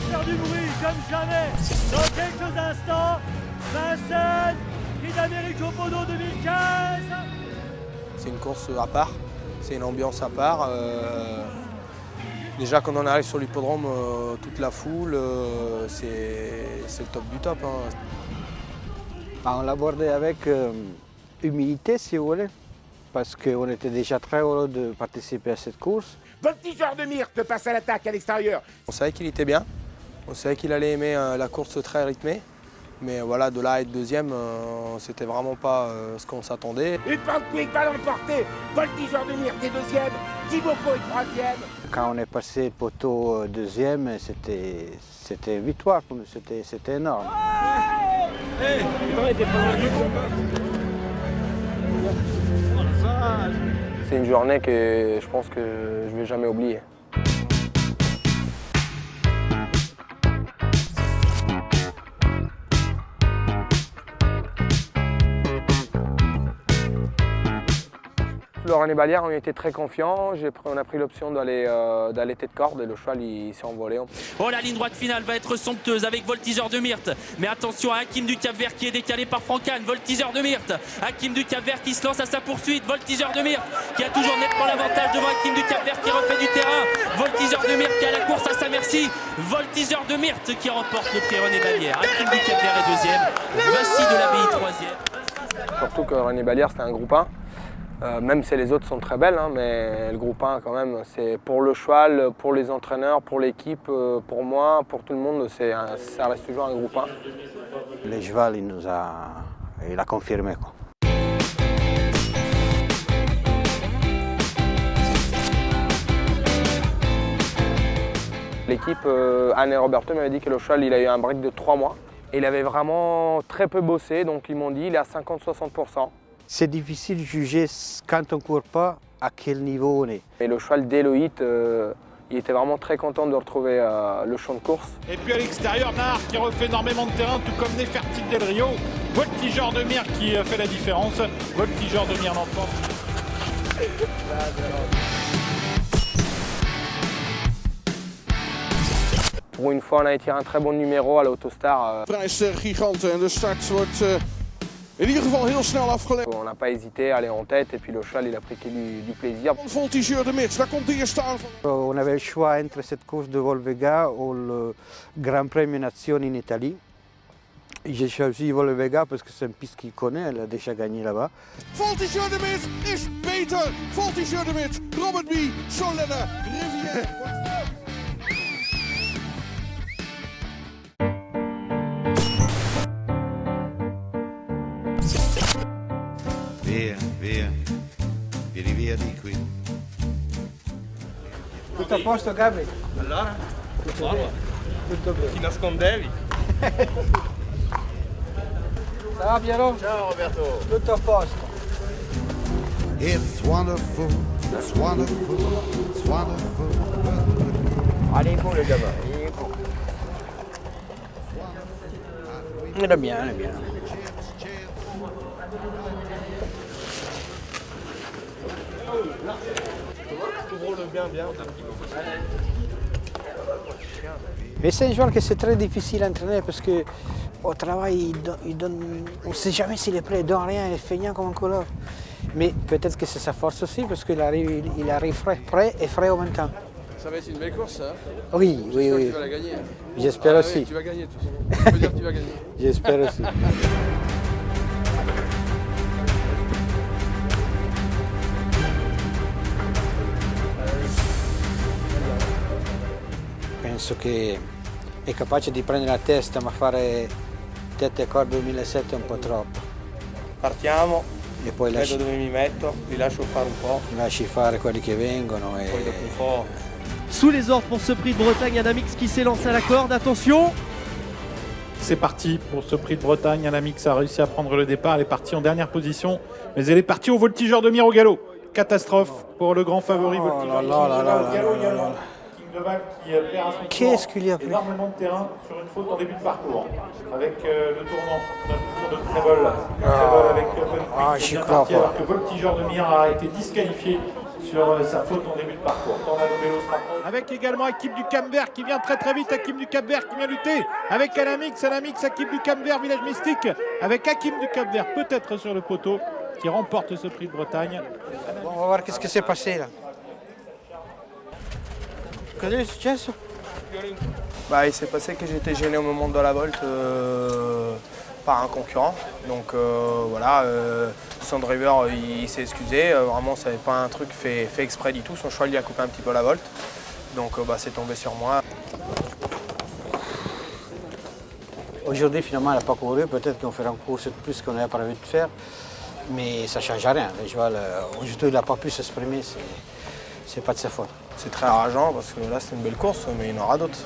faire du bruit comme jamais. Dans quelques instants, Vincennes, Prix d'Amérique au Podo 2015. C'est une course à part, c'est une ambiance à part. Déjà quand on arrive sur l'hippodrome, toute la foule, c'est le top du top. Hein. On l'a abordé avec humilité, si vous voulez, parce qu'on était déjà très heureux de participer à cette course. Voltigeur de Myrte passe à l'attaque à l'extérieur. On savait qu'il était bien, on savait qu'il allait aimer la course très rythmée, mais voilà, de là à être deuxième, c'était vraiment pas ce qu'on s'attendait. Une pente quick va l'emporter. Voltigeur de Myrte est deuxième, Thibaut Pau est troisième. Quand on est passé le poteau deuxième, c'était une victoire, c'était énorme. C'est une journée que je pense que je ne vais jamais oublier. René Balière, on était très confiants. On a pris l'option d'aller tête corde et le cheval il s'est envolé. Oh, la ligne droite finale va être somptueuse avec Voltigeur de Myrte. Mais attention à Hakim du Cap-Vert qui est décalé par Francane. Voltigeur de Myrte. Hakim du Cap-Vert qui se lance à sa poursuite. Voltigeur de Myrte qui a toujours nettement l'avantage devant Hakim du Cap-Vert qui refait du terrain. Voltigeur de Myrte qui a la course à sa merci. Voltigeur de Myrte qui remporte le prix René Balière. Hakim du Cap-Vert est deuxième. Voici de l'Abbaye troisième. Surtout que René Balière c'était un groupe 1. Même si les autres sont très belles, hein, mais le groupe 1 quand même, c'est pour le cheval, pour les entraîneurs, pour l'équipe, pour moi, pour tout le monde, ça reste toujours un groupe 1. Le cheval, il a confirmé, quoi. L'équipe, Anne et Roberto m'avaient dit que le cheval il a eu un break de 3 mois. Et il avait vraiment très peu bossé, donc ils m'ont dit il est à 50-60%. C'est difficile de juger quand on ne court pas à quel niveau on est. Et le cheval d'Eloït, il était vraiment très content de retrouver le champ de course. Et puis à l'extérieur, Nahar qui refait énormément de terrain, tout comme Nefertiti Del Rio. Voltigeur de Myrte qui fait la différence. Voltigeur de Myrte l'emporte. Pour une fois, on a tiré un très bon numéro à l'Autostar. Prijs giganten en de start wordt in ieder geval heel snel afgelegd. On n'a pas hésité à aller en tête et puis le cheval il a pris que du plaisir. Voltigeur de Myrte, daar komt de eerste aanval. On avait le choix entre cette course de Volvega ou le Grand Premio Nazione en Italie. J'ai choisi Volvega parce que c'est une piste qu'il connaît, elle a déjà gagné là-bas. Voltigeur de Myrte is beter. Voltigeur de Myrte, Robert B, Solena, Rivière. Via di qui. Tutto a posto, Gabri? Allora? Tutto bene? Tutto bene. Ti nascondevi? Ciao Piero? Ciao Roberto! Tutto a posto. It's wonderful, it's wonderful, it's wonderful. Allez, beau le gamin, il est beau. Il est bien, il est bien. Mais c'est un joueur que c'est très difficile à entraîner parce qu'au travail, on ne sait jamais s'il est prêt, il donne rien, il est feignant comme un couleur. Mais peut-être que c'est sa force aussi parce qu'il arrive prêt et frais en même temps. Ça va être une belle course, hein? Oui, oui, oui. Tu vas la gagner. J'espère aussi. Oui, tu vas gagner, de toute façon. Je peux dire que tu vas gagner. J'espère aussi. Penso che è capace di prendere la testa, ma fare tette e corde 2007 è un po' troppo. Partiamo, E poi vedo dove mi metto, li lascio fare un po', lasci fare quelli che vengono. E... poi dopo un po'. Sous les ordres pour ce prix de Bretagne, Anamix qui s'élance à la corde, attention. C'est parti pour ce prix de Bretagne. Anamix a réussi à prendre le départ. Elle est partie en dernière position, mais elle est partie au Voltigeur de Myrte au galop. Catastrophe pour le grand favori Voltigeur de Myrte au galop. Il y a le King de Val qui perd à son Qu'est-ce qu'il y a plus énormément de terrain sur une faute en début de parcours. Avec le tournant, notre tour de Trévol. Trévol avec Ah, Petit j'y bien crois parti pas. alors que Voltigeur de Myrte a été disqualifié sur sa faute en début de parcours. Tornado Vélo se rapproche. Avec également Hakim du Cap-Vert qui vient très très vite. Hakim du Cap-Vert qui vient lutter avec Alamix. Hakim du Cap-Vert, Village Mystique. Avec Hakim du Cap-Vert peut-être sur le poteau qui remporte ce prix de Bretagne. Bon, on va voir qu'est-ce qui s'est passé là. Qu'est-ce qui s'est passé? Bah, il s'est passé que j'étais gêné au moment de la volte par un concurrent. Donc voilà, son driver il s'est excusé. Vraiment, ce n'est pas un truc fait exprès du tout. Son cheval il a coupé un petit peu la volte. Donc bah, c'est tombé sur moi. Aujourd'hui, finalement, elle n'a pas couru. Peut-être qu'on fera une course de plus qu'on avait prévu de faire. Mais ça ne change rien. Le cheval, aujourd'hui, il n'a pas pu s'exprimer. C'est pas de sa faute. C'est très rageant parce que là c'est une belle course, mais il y en aura d'autres.